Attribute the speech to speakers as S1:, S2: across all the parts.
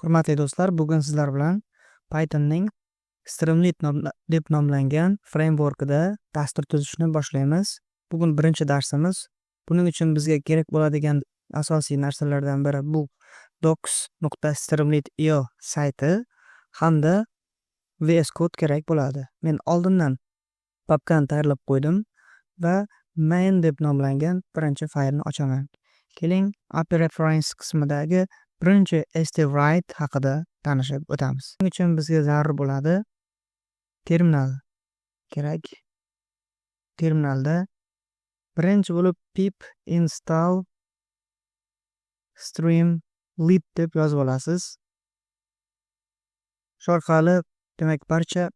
S1: Hurmatli do'stlar, bugun sizlar bilan Pythonning Streamlit deb nomlangan frameworkida dastur tuzishni boshlaymiz. Bugun birinchi darsimiz. Buning uchun bizga kerak bo'ladigan asosiy narsalardan biri bu docs.streamlit.io sayti hamda VS Code kerak bo'ladi. Men oldindan papkani tayyorlab qo'ydim va main deb nomlangan birinchi faylni ochaman. Keling, API reference qismidagi birinchi STWrite haqida tanishib o'tamiz. Buning uchun bizga zarur bo'ladi terminal kerak. Terminalda birinchi bo'lib pip install streamlit deb yozib olasiz. Shu orqali demak barcha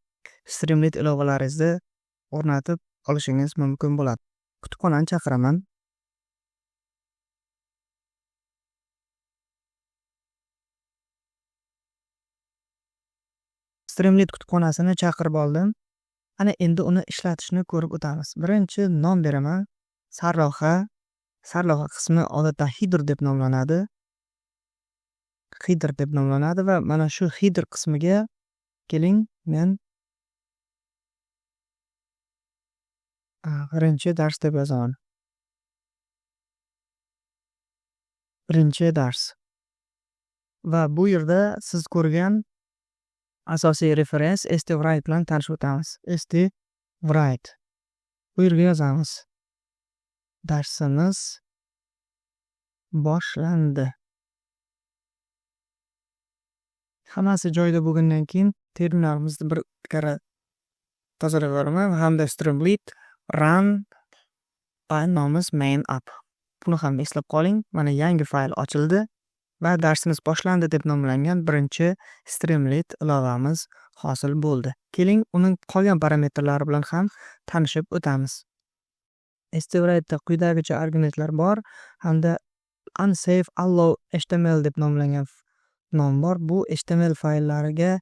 S1: streamlit ilovalaringizni o'rnatib olishingiz mumkin bo'ladi. Kutubxonani chaqiraman. Streamlit kutubxonasini chaqirib oldim. Ana endi uni ishlatishni ko'rib o'tamiz. Birinchi nom beraman. Sarlavha. Sarlavha qismi odatda header deb nomlanadi. Header deb nomlanadi va mana shu header qismiga keling, men birinchi dars deb yozaman. Birinchi dars. Va bu yerda siz ko'rgan asosiy referens STWrite bilan tanishib o'tamiz. STWrite. Bu yerga yozamiz. Darsimiz boshlandi. Hammasi joyida bo'lgandan keyin terminalimizni bir karra tozalab yuboraman hamda streamlit run faylimiz main app. Buni ham eslab qoling. Mana yangi fayl ochildi va darsimiz boshlandi deb nomlangan birinchi streamlit ilovamiz hosil bo'ldi. Keling, uning qolgan parametrlari bilan ham tanishib o'tamiz. STWrite'da quyidagicha argumentlar bor hamda unsafe allow html deb nomlangan nom bor. Bu html fayllariga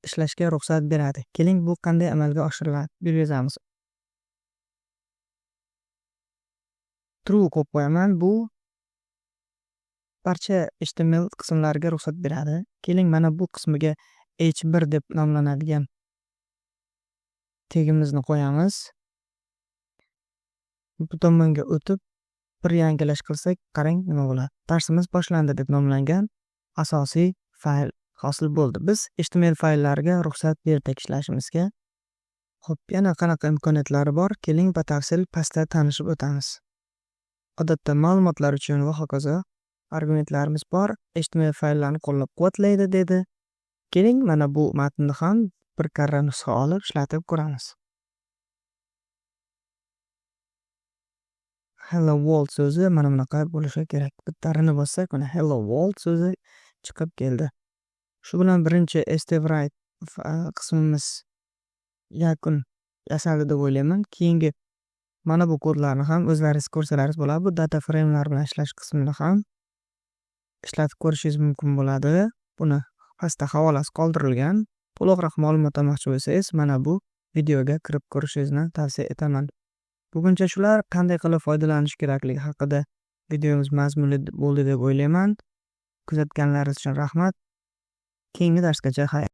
S1: ishlashga ruxsat beradi. Keling, bu qanday amalga oshiriladi? Bu yerga yozamiz. True qo'yib qo'yaman. Bu barcha HTML qismlariga ruxsat beradi. Keling, mana bu qismiga h1 deb nomlanadigan tegimizni qo'yamiz. Bu tomonga o'tib bir yangilash qilsak, qarang nima bo'ladi. Darsimiz boshlandi deb nomlangan asosiy fayl hosil bo'ldi. Biz HTML fayllariga ruxsat berdik ishlashimizga. Xo'p, yana qanaqa imkoniyatlari bor? Keling, batafsil pastda tanishib o'tamiz. Odatda ma'lumotlar uchun va hokazo argumentlarimiz bor. HTML fayllarni qo'llab-quvvatlaydi dedi. Keling, mana bu matnni ham bir karra nusxa olib ishlatib ko'ramiz. Hello world so'zi mana bunaqa bo'lishi kerak. Bittarini bossak, mana hello world so'zi chiqib keldi. Shu bilan birinchi STWrite qismimiz yakun yasaldi deb o'ylayman. Keyingi mana bu kodlarni ham o'zlaringiz ko'rsalaringiz bo'ladi. Bu data frame'lar bilan ishlash qismini ham ishlatib ko'rishingiz mumkin bo'ladi. Buni pastda havolasi qoldirilgan. To'liqroq ma'lumot olmoqchi bo'lsangiz, mana bu videoga kirib ko'rishingizni tavsiya etaman. Buguncha shular. Qanday qilib foydalanish kerakligi haqida videomiz mazmunli bo'ldi deb o'ylayman. Kuzatganlaringiz uchun rahmat. Keyingi darsgacha xayr.